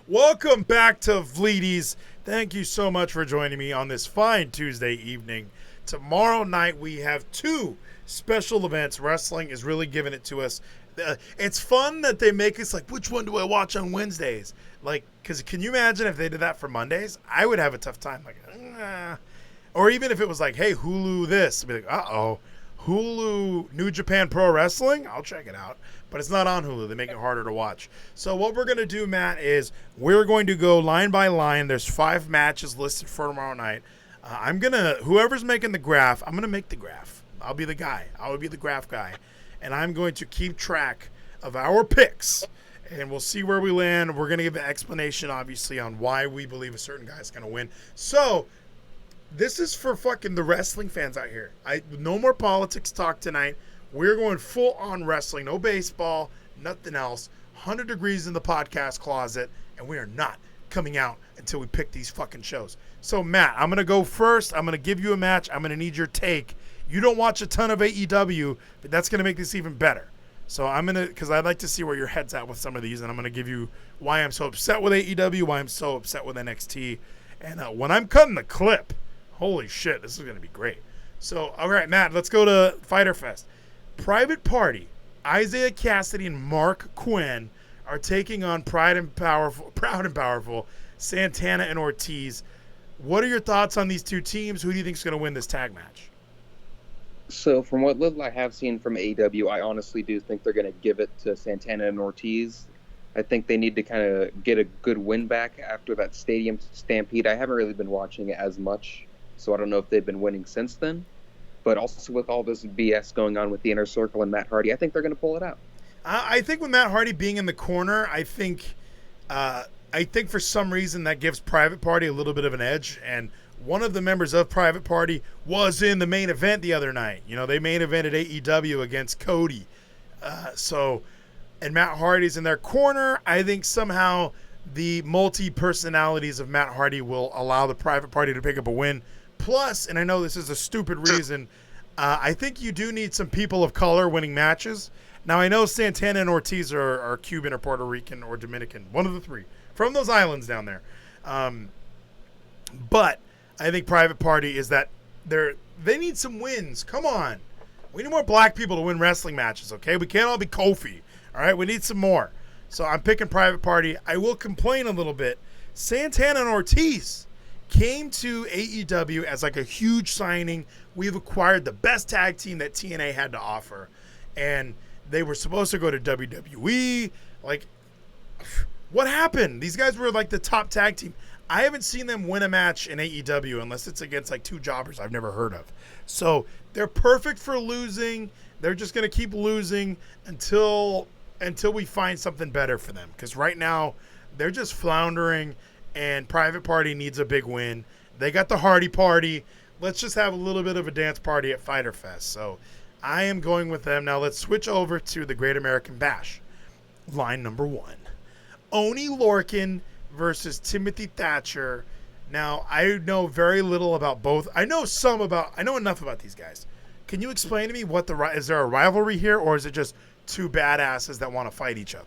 Welcome back to Vleeties. Thank you so much for joining me on this fine Tuesday evening. Tomorrow night we have two special events. Wrestling is really giving it to us. It's fun that they make us like, which one do I watch on Wednesdays? Like, because can you imagine if they did that for Mondays? I would have a tough time. Like, or even if it was like, hey, Hulu this. I'd be like, uh-oh. Hulu New Japan Pro Wrestling? I'll check it out. But it's not on Hulu. They make it harder to watch. So what we're going to do, Matt, is we're going to go line by line. There's 5 matches listed for tomorrow night. Whoever's making the graph, I'm going to make the graph. I'll be the guy. I will be the graph guy. And I'm going to keep track of our picks. And we'll see where we land. We're going to give an explanation, obviously, on why we believe a certain guy's going to win. So this is for fucking the wrestling fans out here. No more politics talk tonight. We're going full on wrestling. No baseball, nothing else. 100 degrees in the podcast closet, and we are not coming out until we pick these fucking shows. So, Matt, I'm going to go first. I'm going to give you a match. I'm going to need your take. You don't watch a ton of AEW, but that's going to make this even better. So I'm going to, because I'd like to see where your head's at with some of these, and I'm going to give you why I'm so upset with AEW, why I'm so upset with NXT. And when I'm cutting the clip, holy shit, this is going to be great. So, all right, Matt, let's go to Fyter Fest. Private Party, Isaiah Cassidy and Mark Quinn are taking on Proud and Powerful, Santana and Ortiz. What are your thoughts on these two teams? Who do you think is going to win this tag match? So from what little I have seen from AEW, I honestly do think they're going to give it to Santana and Ortiz. I think they need to kind of get a good win back after that stadium stampede. I haven't really been watching it as much, so I don't know if they've been winning since then. But also with all this BS going on with the Inner Circle and Matt Hardy, I think they're going to pull it out. I think with Matt Hardy being in the corner, I think for some reason that gives Private Party a little bit of an edge. And one of the members of Private Party was in the main event the other night. You know, they main evented AEW against Cody. And Matt Hardy's in their corner. I think somehow the multi-personalities of Matt Hardy will allow the Private Party to pick up a win. Plus, and I know this is a stupid reason, I think you do need some people of color winning matches. Now, I know Santana and Ortiz are Cuban or Puerto Rican or Dominican, one of the three, from those islands down there. But I think Private Party is that they need some wins. Come on. We need more black people to win wrestling matches, okay? We can't all be Kofi, all right? We need some more. So I'm picking Private Party. I will complain a little bit. Santana and Ortiz came to AEW as like a huge signing. We've acquired the best tag team that TNA had to offer. And they were supposed to go to WWE. Like, what happened? These guys were like the top tag team. I haven't seen them win a match in AEW unless it's against like two jobbers I've never heard of. So they're perfect for losing. They're just going to keep losing until we find something better for them. Because right now they're just floundering. And Private Party needs a big win. They got the Hardy Party. Let's just have a little bit of a dance party at Fyter Fest. So I am going with them. Now let's switch over to the Great American Bash. Line number 1. Oney Lorcan versus Timothy Thatcher. Now, I know very little about both. I know enough about these guys. Can you explain to me is there a rivalry here, or is it just two badasses that want to fight each other?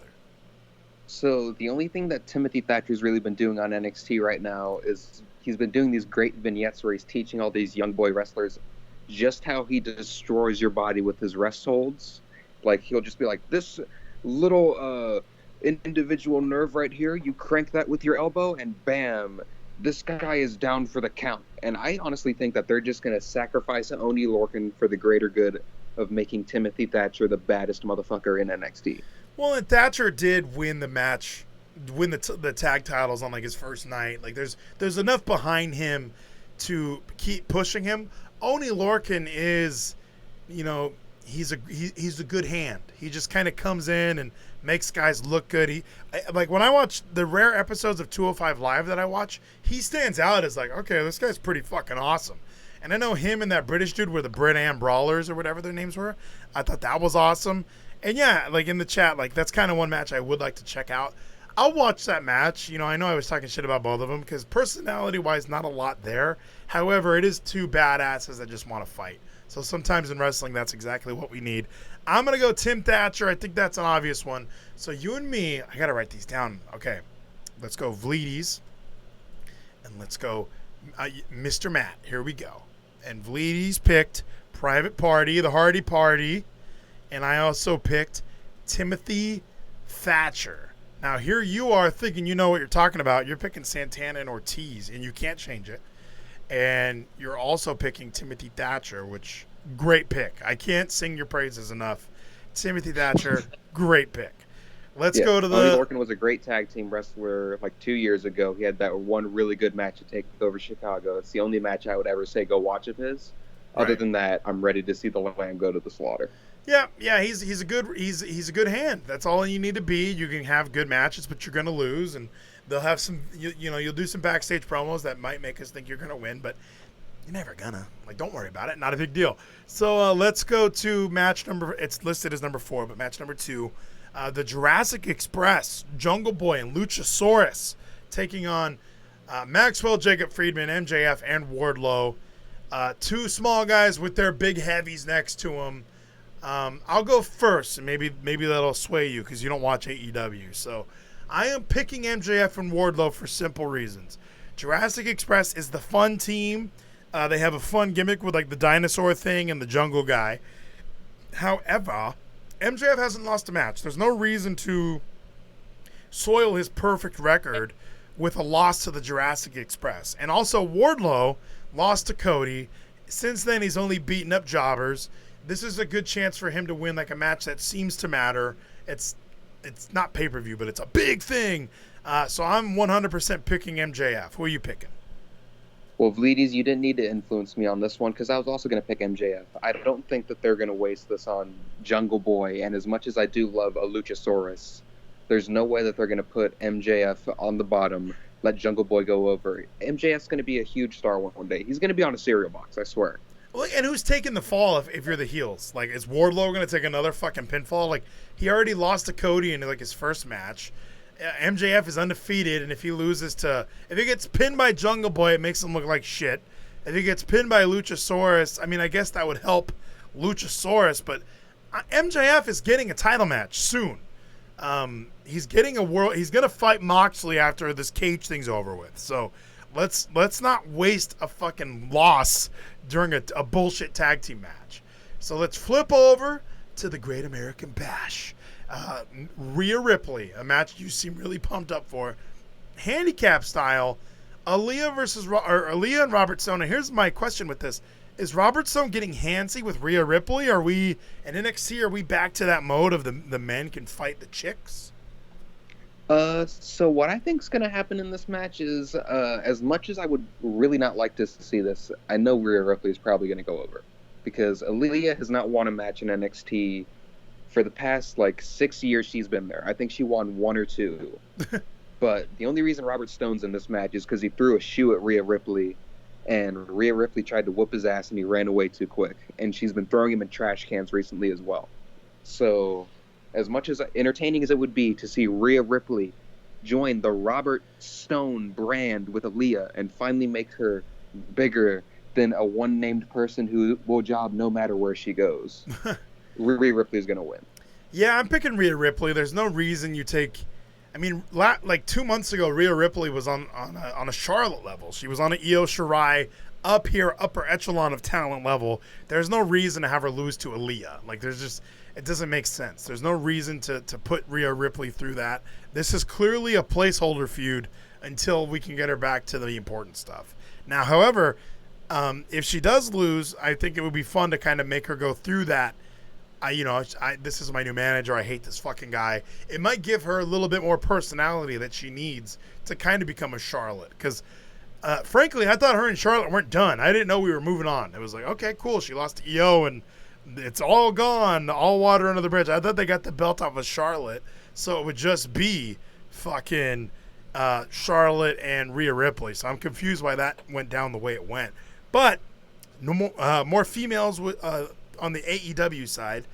So the only thing that Timothy Thatcher's really been doing on NXT right now is he's been doing these great vignettes where he's teaching all these young boy wrestlers just how he destroys your body with his rest holds. Like, he'll just be like, this little individual nerve right here, you crank that with your elbow, and bam, this guy is down for the count. And I honestly think that they're just going to sacrifice Oney Lorcan for the greater good of making Timothy Thatcher the baddest motherfucker in NXT. Well, and Thatcher did win the match, win the tag titles on like his first night. Like there's enough behind him to keep pushing him. Oney Lorcan is, you know, he's a good hand. He just kind of comes in and makes guys look good. Like when I watch the rare episodes of 205 Live that I watch, he stands out as like, okay, this guy's pretty fucking awesome. And I know him and that British dude were the Brit Am Brawlers or whatever their names were. I thought that was awesome. And yeah, like in the chat, like that's kind of one match I would like to check out. I'll watch that match. You know I was talking shit about both of them because personality-wise, not a lot there. However, it is two badasses that just want to fight. So sometimes in wrestling, that's exactly what we need. I'm going to go Tim Thatcher. I think that's an obvious one. So you and me, I got to write these down. Okay. Let's go Vleeties. And let's go Mr. Matt. Here we go. And Vleeties picked Private Party, the Hardy Party. And I also picked Timothy Thatcher. Now, here you are thinking you know what you're talking about. You're picking Santana and Ortiz, and you can't change it. And you're also picking Timothy Thatcher, which, great pick. I can't sing your praises enough. Timothy Thatcher, great pick. Let's go to the... Tony Lorcan was a great tag team wrestler like 2 years ago. He had that one really good match to take over Chicago. It's the only match I would ever say go watch of his. Other than that, I'm ready to see the Lamb go to the slaughter. Yeah, he's a good hand. That's all you need to be. You can have good matches, but you're going to lose, and they'll have some. You'll do some backstage promos that might make us think you're going to win, but you're never gonna. Like, don't worry about it. Not a big deal. So let's go to match number. It's listed as number 4, but match number 2, the Jurassic Express, Jungle Boy and Luchasaurus taking on Maxwell, Jacob Friedman, MJF, and Wardlow. 2 small guys with their big heavies next to them. I'll go first, and maybe that'll sway you because you don't watch AEW. So I am picking MJF and Wardlow for simple reasons. Jurassic Express is the fun team. They have a fun gimmick with like the dinosaur thing and the jungle guy. However, MJF hasn't lost a match. There's no reason to soil his perfect record with a loss to the Jurassic Express. And also Wardlow lost to Cody. Since then, he's only beaten up jobbers. This is a good chance for him to win like a match that seems to matter. It's not pay-per-view, but it's a big thing. So I'm 100% picking MJF. Who are you picking? Well, Vleeties, you didn't need to influence me on this one because I was also going to pick MJF. I don't think that they're going to waste this on Jungle Boy, and as much as I do love a Luchasaurus, there's no way that they're going to put MJF on the bottom, let Jungle Boy go over. MJF's going to be a huge star one day. He's going to be on a cereal box, I swear. Well, and who's taking the fall if you're the heels? Like, is Wardlow going to take another fucking pinfall? Like, he already lost to Cody in, like, his first match. MJF is undefeated, and if he gets pinned by Jungle Boy, it makes him look like shit. If he gets pinned by Luchasaurus, I mean, I guess that would help Luchasaurus, but MJF is getting a title match soon. He's going to fight Moxley after this cage thing's over with. So let's not waste a fucking loss during a bullshit tag team match. So let's flip over to the Great American Bash. Rhea Ripley, a match you seem really pumped up for. Handicap style, Aaliyah and Robert Stone. And here's my question with this. Is Robert Stone getting handsy with Rhea Ripley? Are we, in NXT, are we back to that mode of the men can fight the chicks? So what I think is going to happen in this match is, as much as I would really not like to see this, I know Rhea Ripley is probably going to go over. Because Aaliyah has not won a match in NXT for the past, 6 years she's been there. I think she won 1 or 2. But the only reason Robert Stone's in this match is because he threw a shoe at Rhea Ripley, and Rhea Ripley tried to whoop his ass, and he ran away too quick. And she's been throwing him in trash cans recently as well. So, as much as entertaining as it would be to see Rhea Ripley join the Robert Stone brand with Aaliyah and finally make her bigger than a one-named person who will job no matter where she goes, Rhea Ripley is going to win. Yeah, I'm picking Rhea Ripley. There's no reason you take... I mean, 2 months ago, Rhea Ripley was on a Charlotte level. She was on an Io Shirai up here, upper echelon of talent level. There's no reason to have her lose to Aaliyah. It doesn't make sense. There's no reason to put Rhea Ripley through that. This is clearly a placeholder feud until we can get her back to the important stuff. Now, however, if she does lose, I think it would be fun to kind of make her go through that. This is my new manager. I hate this fucking guy. It might give her a little bit more personality that she needs to kind of become a Charlotte. Because, frankly, I thought her and Charlotte weren't done. I didn't know we were moving on. It was like, okay, cool. She lost to Io, and it's all gone. All water under the bridge. I thought they got the belt off of Charlotte, so it would just be fucking Charlotte and Rhea Ripley. So I'm confused why that went down the way it went. But no more females on the AEW side.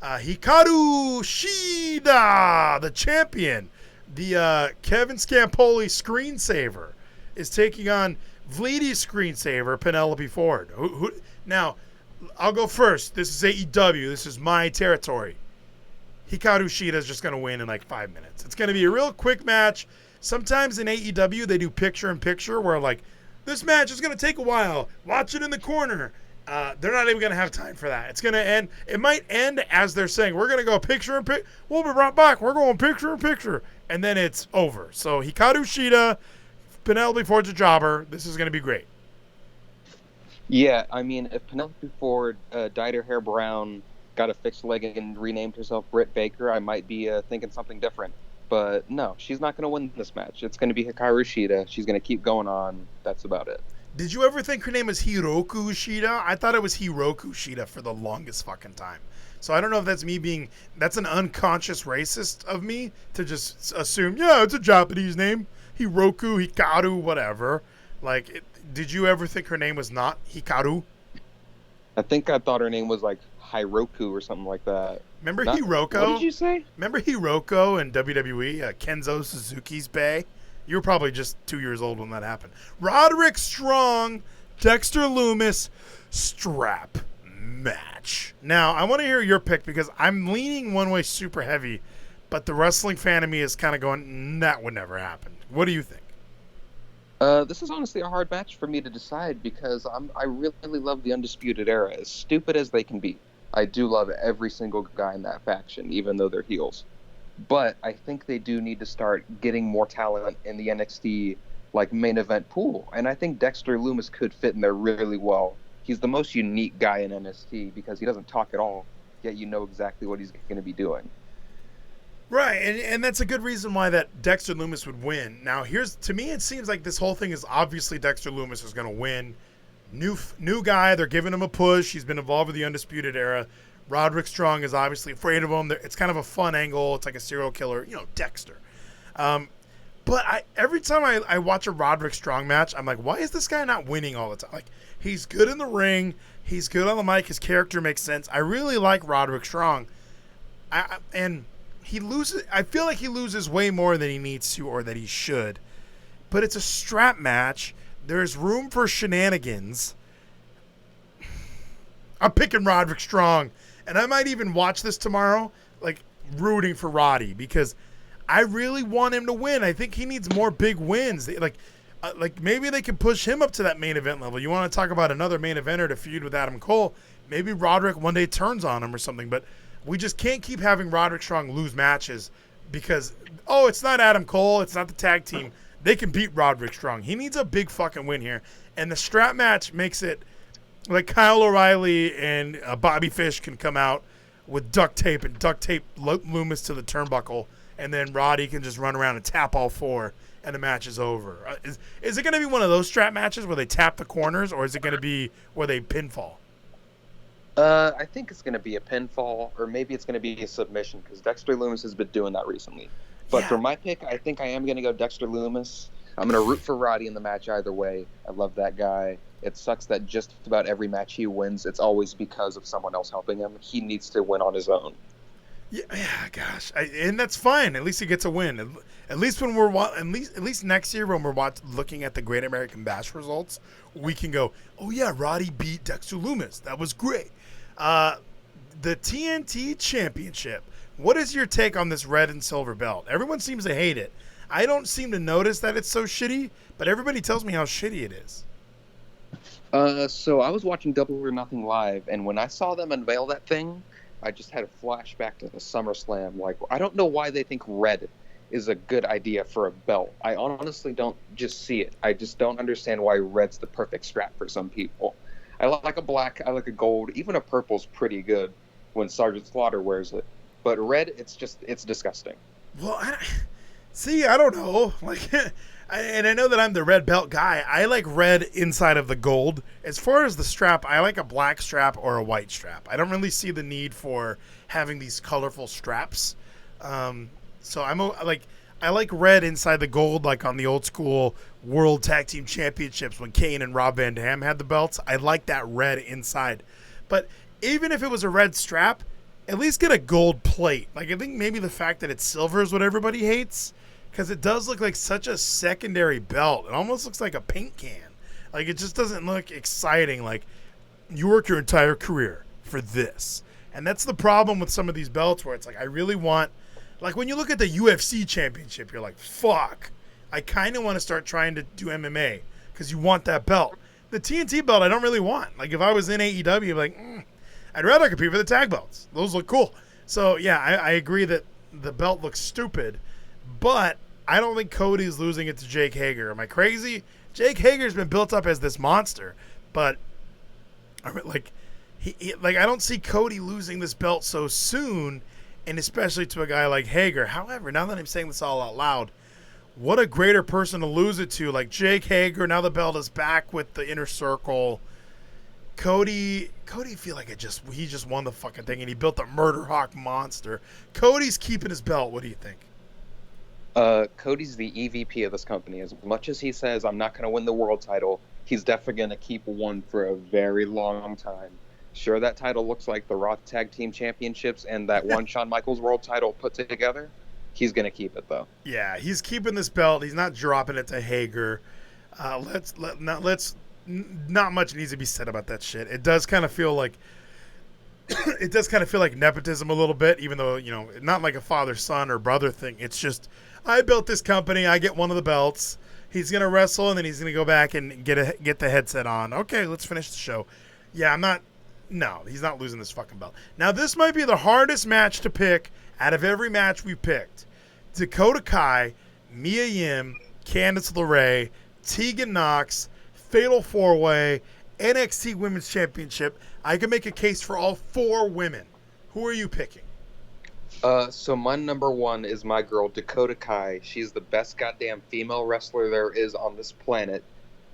Hikaru Shida, the champion, the Kevin Scampoli screensaver, is taking on Vleeties screensaver Penelope Ford. Now, I'll go first. This is AEW. This is my territory. Hikaru Shida is just going to win in 5 minutes. It's going to be a real quick match. Sometimes in AEW they do picture in picture where like this match is going to take a while. Watch it in the corner. They're not even going to have time for that. It's going to end. It might end as they're saying, we're going to go picture in picture. We'll be right back. We're going picture in picture. And then it's over. So Hikaru Shida, Penelope Ford's a jobber. This is going to be great. Yeah, I mean, if Penelope Ford dyed her hair brown, got a fixed leg, and renamed herself Britt Baker, I might be thinking something different. But no, she's not going to win this match. It's going to be Hikaru Shida. She's going to keep going on. That's about it. Did you ever think her name was Hiroku Shida? I thought it was Hiroku Shida for the longest fucking time. So I don't know if that's me being, that's an unconscious racist of me to just assume, yeah, it's a Japanese name. Hiroku, Hikaru, whatever. Like, did you ever think her name was not Hikaru? I thought her name was like Hiroku or something like that. Remember Hiroko? What did you say? Remember Hiroko in WWE, Kenzo Suzuki's Bay? You were probably just 2 years old when that happened. Roderick Strong, Dexter Lumis, strap match. Now, I want to hear your pick because I'm leaning one way super heavy, but the wrestling fan of me is kind of going, that would never happen. What do you think? This is honestly a hard match for me to decide because I really love the Undisputed Era, as stupid as they can be. I do love every single guy in that faction, even though they're heels. But I think they do need to start getting more talent in the NXT like main event pool, and I think Dexter Lumis could fit in there really well. He's the most unique guy in NXT because he doesn't talk at all, yet you know exactly what he's going to be doing. Right, and that's a good reason why that Dexter Lumis would win. Now, to me, it seems like this whole thing is obviously Dexter Lumis is going to win. New guy, they're giving him a push. He's been involved with the Undisputed Era. Roderick Strong is obviously afraid of him. It's kind of a fun angle. It's like a serial killer, Dexter. But every time I watch a Roderick Strong match, I'm like, why is this guy not winning all the time? Like, he's good in the ring. He's good on the mic. His character makes sense. I really like Roderick Strong. And he loses. I feel like he loses way more than he needs to or that he should. But it's a strap match. There's room for shenanigans. I'm picking Roderick Strong. And I might even watch this tomorrow, like, rooting for Roddy, because I really want him to win. I think he needs more big wins. Like maybe they can push him up to that main event level. You want to talk about another main eventer to feud with Adam Cole? Maybe Roderick one day turns on him or something. But we just can't keep having Roderick Strong lose matches because, it's not Adam Cole. It's not the tag team. They can beat Roderick Strong. He needs a big fucking win here. And the strap match makes it like Kyle O'Reilly and Bobby Fish can come out with duct tape and duct tape Loomis to the turnbuckle, and then Roddy can just run around and tap all four, and the match is over. Is it going to be one of those strap matches where they tap the corners, or is it going to be where they pinfall? I think it's going to be a pinfall, or maybe it's going to be a submission, because Dexter Lumis has been doing that recently. But for my pick, I think I am going to go Dexter Lumis. I'm going to root for Roddy in the match either way. I love that guy. It sucks that just about every match he wins, it's always because of someone else helping him. He needs to win on his own. Yeah, gosh, and that's fine. At least he gets a win. At least when we're at least next year when we're looking at the Great American Bash results, we can go, oh yeah, Roddy beat Dexter Lumis. That was great. The TNT Championship. What is your take on this red and silver belt? Everyone seems to hate it. I don't seem to notice that it's so shitty, but everybody tells me how shitty it is. So I was watching Double or Nothing live, and when I saw them unveil that thing, I just had a flashback to the SummerSlam. Like, I don't know why they think red is a good idea for a belt. I honestly don't just see it. I just don't understand why red's the perfect strap for some people. I like a black, I like a gold, even a purple's pretty good when Sergeant Slaughter wears it. But red, it's disgusting. Well, I don't know. Like, and I know that I'm the red belt guy. I like red inside of the gold. As far as the strap, I like a black strap or a white strap. I don't really see the need for having these colorful straps. So I like red inside the gold, like on the old school World Tag Team Championships when Kane and Rob Van Dam had the belts. I like that red inside. But even if it was a red strap, at least get a gold plate. Like, I think maybe the fact that it's silver is what everybody hates, because it does look like such a secondary belt. It almost looks like a paint can. Like, it just doesn't look exciting. Like, you work your entire career for this. And that's the problem with some of these belts where it's like, I really want, like when you look at the UFC championship, you're like, fuck, I kind of want to start trying to do MMA because you want that belt. The TNT belt I don't really want. Like if I was in AEW, I'd be like, I'd rather compete for the tag belts. Those look cool. So yeah, I agree that the belt looks stupid, but I don't think Cody's losing it to Jake Hager. Am I crazy? Jake Hager's been built up as this monster, but I mean, I don't see Cody losing this belt so soon, and especially to a guy like Hager. However, now that I'm saying this all out loud, what a greater person to lose it to, like Jake Hager. Now the belt is back with the Inner Circle. Cody feel like he just won the fucking thing, and he built a Murder Hawk monster. Cody's keeping his belt. What do you think? Cody's the EVP of this company. As much as he says, I'm not going to win the world title, he's definitely going to keep one for a very long time. Sure, that title looks like the Raw Tag Team Championships and that one Shawn Michaels world title put together. He's going to keep it, though. Yeah, he's keeping this belt. He's not dropping it to Hager. Not much needs to be said about that shit. It does kind of feel like nepotism a little bit, even though, not like a father-son or brother thing. It's just, I built this company. I get one of the belts. He's going to wrestle, and then he's going to go back and get the headset on. Okay, let's finish the show. Yeah, no, he's not losing this fucking belt. Now, this might be the hardest match to pick out of every match we picked. Dakota Kai, Mia Yim, Candice LeRae, Tegan Nox, Fatal 4-Way, NXT Women's Championship. I can make a case for all 4 women. Who are you picking? So my number 1 is my girl, Dakota Kai. She's the best goddamn female wrestler there is on this planet.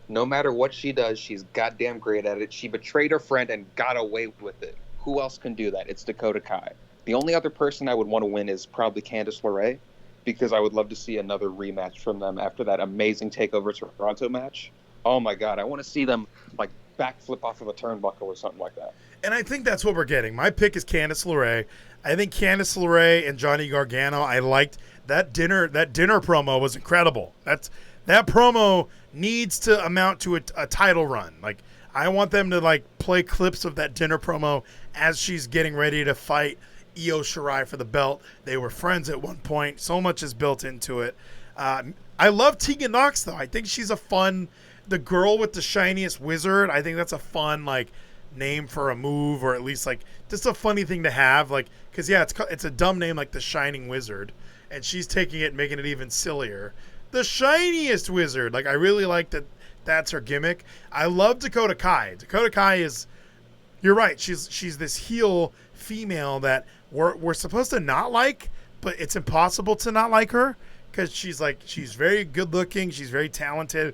No matter what she does, she's goddamn great at it. She betrayed her friend and got away with it. Who else can do that? It's Dakota Kai. The only other person I would want to win is probably Candice LeRae, because I would love to see another rematch from them after that amazing TakeOver Toronto match. Oh my God, I want to see them like backflip off of a turnbuckle or something like that. And I think that's what we're getting. My pick is Candice LeRae. I think Candice LeRae and Johnny Gargano, I liked that dinner promo was incredible. That promo needs to amount to a title run. Like, I want them to like play clips of that dinner promo as she's getting ready to fight Io Shirai for the belt. They were friends at one point. So much is built into it. I love Tegan Nox though. I think she's the girl with the shiniest wizard. I think that's a fun like name for a move, or at least like just a funny thing to have. Like, because yeah, it's a dumb name like the Shining Wizard, and she's taking it and making it even sillier. The shiniest wizard. Like, I really like that. That's her gimmick. I love Dakota Kai. Dakota Kai is, you're right. She's this heel female that we're supposed to not like, but it's impossible to not like her because she's very good looking. She's very talented.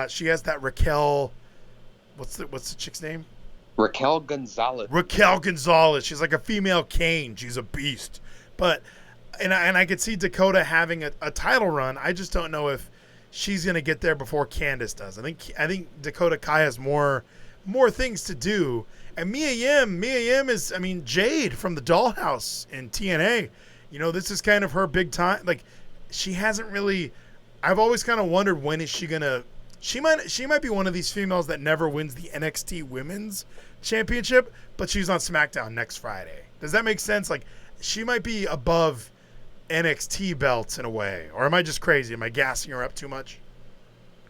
She has that Raquel. What's the chick's name? Raquel Gonzalez. Raquel Gonzalez. She's like a female Kane. She's a beast. But and I could see Dakota having a title run. I just don't know if she's gonna get there before Candice does. I think Dakota Kai has more things to do. And Mia Yim is, Jade from the Dollhouse in TNA. This is kind of her big time. Like, she hasn't really. I've always kind of wondered, when is she gonna. She might be one of these females that never wins the NXT Women's Championship, but she's on SmackDown next Friday. Does that make sense? Like, she might be above NXT belts in a way. Or am I just crazy? Am I gassing her up too much?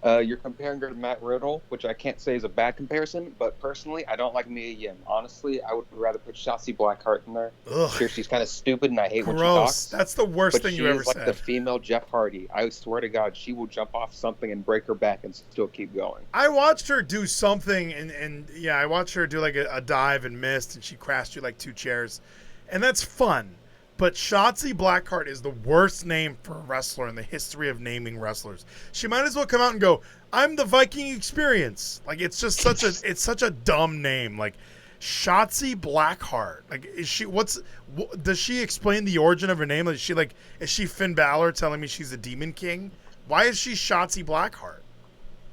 You're comparing her to Matt Riddle, which I can't say is a bad comparison, but personally, I don't like Mia Yim. Honestly, I would rather put Shotzi Blackheart in there. Ugh. Sure, she's kind of stupid, and I hate when she Gross. talks. That's the worst thing you ever said. But she's like the female Jeff Hardy. I swear to God, she will jump off something and break her back and still keep going. I watched her do something, and yeah, I watched her do like a dive and missed, and she crashed through like 2 chairs. And that's fun. But Shotzi Blackheart is the worst name for a wrestler in the history of naming wrestlers. She might as well come out and go, I'm the Viking Experience. Like, it's just such a dumb name. Like, Shotzi Blackheart. Like, does she explain the origin of her name? Is she Finn Balor telling me she's a Demon King? Why is she Shotzi Blackheart?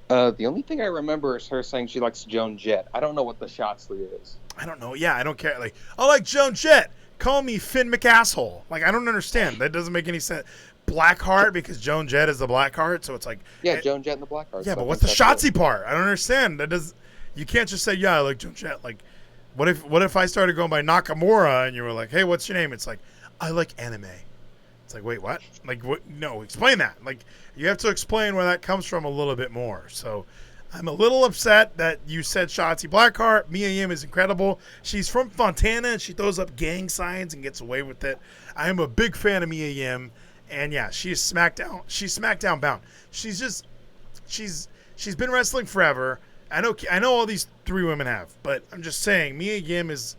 The only thing I remember is her saying she likes Joan Jett. I don't know what the Shotzi is. I don't know. Yeah, I don't care. Like, I like Joan Jett. Call me Finn McAsshole. Like, I don't understand. That doesn't make any sense. Blackheart, because Joan Jett is the Blackheart, so it's like... Yeah, Joan Jett and the Blackheart. Yeah, but what's the Shotzi part? I don't understand. You can't just say, yeah, I like Joan Jett. Like, what if I started going by Nakamura and you were like, hey, what's your name? It's like, I like anime. It's like, wait, what? Like, what? No, explain that. Like, you have to explain where that comes from a little bit more. So, I'm a little upset that you said Shotzi Blackheart. Mia Yim is incredible. She's from Fontana, and she throws up gang signs and gets away with it. I am a big fan of Mia Yim, and yeah, she's SmackDown. She's SmackDown bound. She's been wrestling forever. I know all these three women have, but I'm just saying Mia Yim is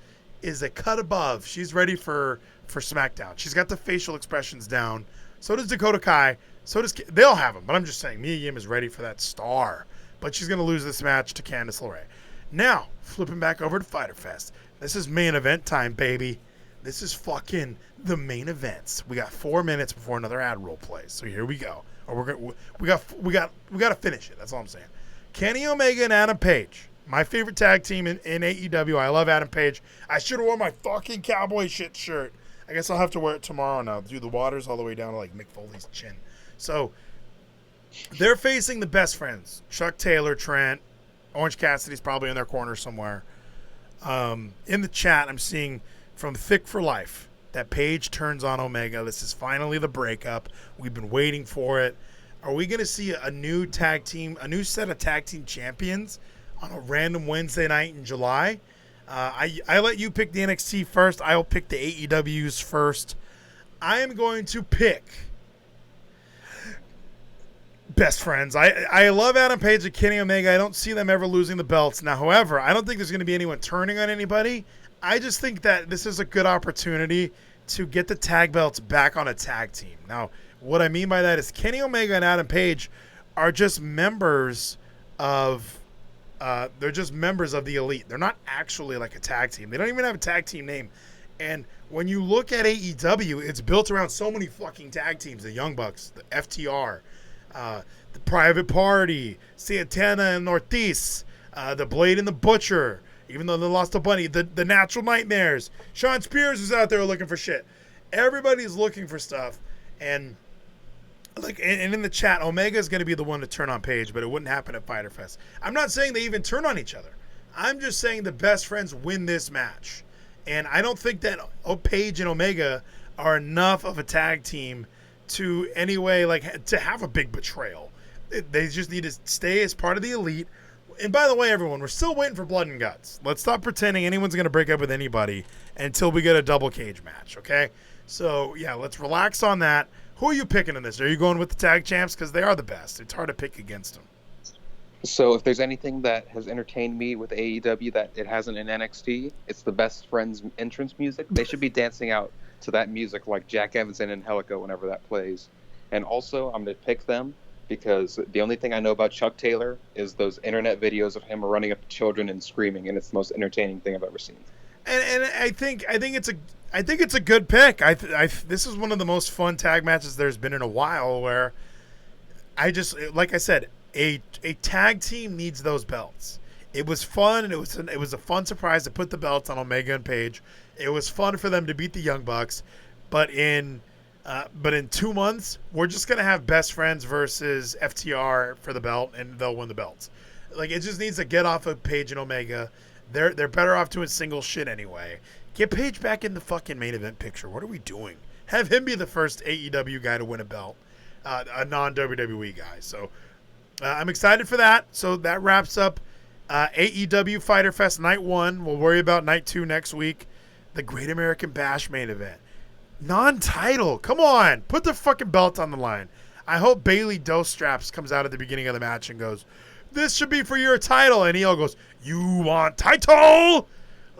a cut above. She's ready for SmackDown. She's got the facial expressions down. So does Dakota Kai. So does they'll have them. But I'm just saying Mia Yim is ready for that star. But she's going to lose this match to Candice LeRae. Now, flipping back over to Fyter Fest. This is main event time, baby. This is fucking the main events. We got 4 minutes before another ad roll plays. So here we go. Or we got to finish it. That's all I'm saying. Kenny Omega and Adam Page. My favorite tag team in AEW. I love Adam Page. I should have worn my fucking cowboy shit shirt. I guess I'll have to wear it tomorrow now. Do the waters all the way down to like Mick Foley's chin. So they're facing the best friends. Chuck Taylor, Trent, Orange Cassidy's probably in their corner somewhere. In the chat, I'm seeing from Thick for Life that Page turns on Omega. This is finally the breakup. We've been waiting for it. Are we going to see a new tag team, a new set of tag team champions on a random Wednesday night in July? I let you pick the NXT first. I'll pick the AEWs first. I am going to pick best friends. I love Adam Page and Kenny Omega. I don't see them ever losing the belts. Now, however, I don't think there's going to be anyone turning on anybody. I just think that this is a good opportunity to get the tag belts back on a tag team. Now, what I mean by that is Kenny Omega and Adam Page are just members of they're just members of the Elite. They're not actually like a tag team. They don't even have a tag team name. And when you look at AEW, it's built around so many fucking tag teams. The Young Bucks, the FTR, the Private Party, Santana and Ortiz, the Blade and the Butcher, even though they lost a bunny, the Natural Nightmares. Sean Spears is out there looking for shit. Everybody's looking for stuff. And and in the chat, Omega is going to be the one to turn on Page, but it wouldn't happen at Fyter Fest. I'm not saying they even turn on each other. I'm just saying the best friends win this match. And I don't think that Page and Omega are enough of a tag team to to have a big betrayal. They just need to stay as part of the Elite. And by the way, everyone, we're still waiting for Blood and Guts. Let's stop pretending anyone's going to break up with anybody until we get a double cage match, okay? So, yeah, let's relax on that. Who are you picking in this? Are you going with the tag champs? Because they are the best. It's hard to pick against them. So if there's anything that has entertained me with AEW that it hasn't in NXT, it's the best friends entrance music. They should be dancing out to that music like Jack Evans and Angelico whenever that plays. And also, I'm going to pick them because the only thing I know about Chuck Taylor is those internet videos of him running up to children and screaming, and it's the most entertaining thing I've ever seen. And I think it's a good pick. This is one of the most fun tag matches there's been in a while. Where like I said, a tag team needs those belts. It was fun, and it was a fun surprise to put the belts on Omega and Page. It was fun for them to beat the Young Bucks, but in 2 months we're just gonna have best friends versus FTR for the belt, and they'll win the belts. Like, it just needs to get off of Page and Omega. They're better off doing single shit anyway. Get Page back in the fucking main event picture. What are we doing? Have him be the first AEW guy to win a belt, a non-WWE guy. So I'm excited for that. So that wraps up AEW Fyter Fest Night 1. We'll worry about Night 2 next week. The Great American Bash main event. Non-title. Come on. Put the fucking belt on the line. I hope Bailey Doe Straps comes out at the beginning of the match and goes, "This should be for your title." And EO goes, "You want title?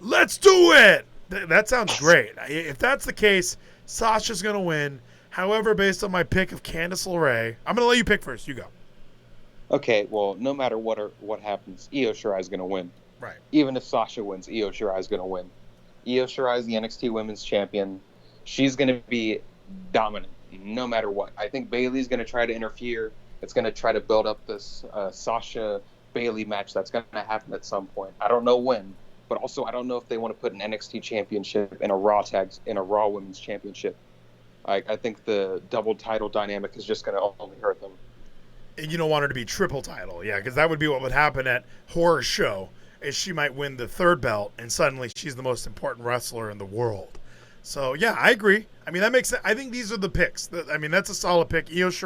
Let's do it." That sounds great. If that's the case, Sasha's going to win. However, based on my pick of Candice LeRae, I'm going to let you pick first. You go. Okay, well, no matter what happens, Io Shirai is going to win. Right. Even if Sasha wins, Io Shirai is going to win. Io Shirai is the NXT Women's Champion. She's going to be dominant no matter what. I think Bayley's going to try to interfere. It's going to try to build up this Sasha-Bayley match that's going to happen at some point. I don't know when, but also I don't know if they want to put an NXT Championship in a Raw Women's Championship. I think the double title dynamic is just going to only hurt them. And you don't want her to be triple title, yeah, because that would be what would happen at Horror Show, is she might win the third belt, and suddenly she's the most important wrestler in the world. So yeah, I agree. I mean, that makes sense. I think these are the picks. I mean, that's a solid pick. Io Shirai